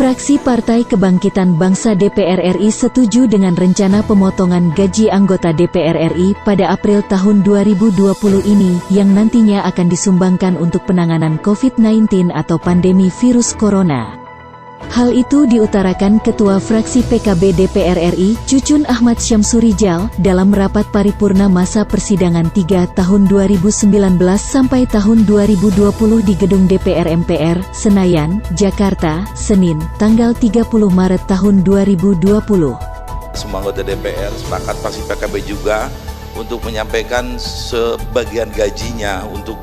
Fraksi Partai Kebangkitan Bangsa DPR RI setuju dengan rencana pemotongan gaji anggota DPR RI pada April tahun 2020 ini, yang nantinya akan disumbangkan untuk penanganan COVID-19 atau pandemi virus corona. Hal itu diutarakan Ketua Fraksi PKB DPR RI, Cucun Ahmad Syamsurijal, dalam rapat paripurna masa persidangan 3 tahun 2019 sampai tahun 2020 di Gedung DPR MPR, Senayan, Jakarta, Senin, tanggal 30 Maret tahun 2020. Semua anggota DPR sepakat, fraksi PKB juga, untuk menyampaikan sebagian gajinya untuk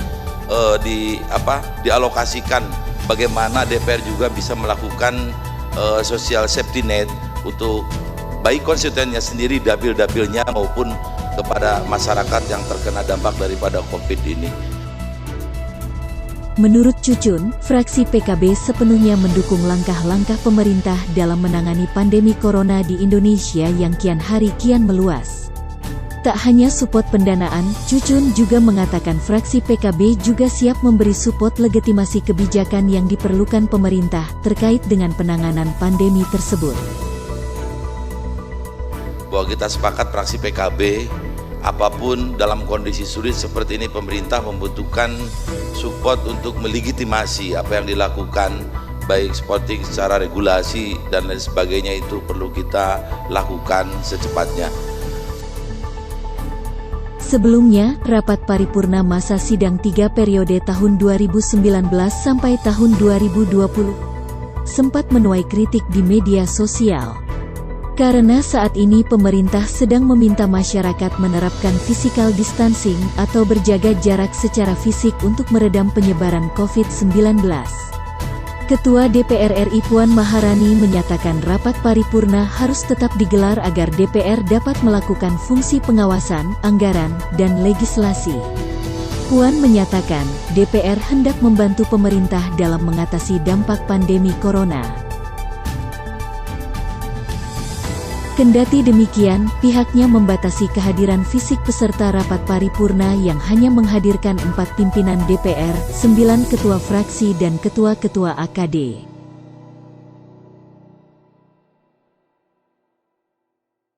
dialokasikan. Bagaimana DPR juga bisa melakukan social safety net untuk baik konstituennya sendiri, dapil-dapilnya, maupun kepada masyarakat yang terkena dampak daripada COVID ini. Menurut Cucun, fraksi PKB sepenuhnya mendukung langkah-langkah pemerintah dalam menangani pandemi corona di Indonesia yang kian hari kian meluas. Tak hanya support pendanaan, Cucun juga mengatakan fraksi PKB juga siap memberi support legitimasi kebijakan yang diperlukan pemerintah terkait dengan penanganan pandemi tersebut. Bahwa kita sepakat fraksi PKB, apapun dalam kondisi sulit seperti ini, pemerintah membutuhkan support untuk melegitimasi apa yang dilakukan, baik seperti secara regulasi dan lain sebagainya, itu perlu kita lakukan secepatnya. Sebelumnya, rapat paripurna masa sidang 3 periode tahun 2019 sampai tahun 2020 sempat menuai kritik di media sosial. Karena saat ini pemerintah sedang meminta masyarakat menerapkan physical distancing atau berjaga jarak secara fisik untuk meredam penyebaran COVID-19. Ketua DPR RI Puan Maharani menyatakan rapat paripurna harus tetap digelar agar DPR dapat melakukan fungsi pengawasan, anggaran, dan legislasi. Puan menyatakan, DPR hendak membantu pemerintah dalam mengatasi dampak pandemi corona. Kendati demikian, pihaknya membatasi kehadiran fisik peserta rapat paripurna yang hanya menghadirkan 4 pimpinan DPR, 9 ketua fraksi dan ketua-ketua AKD.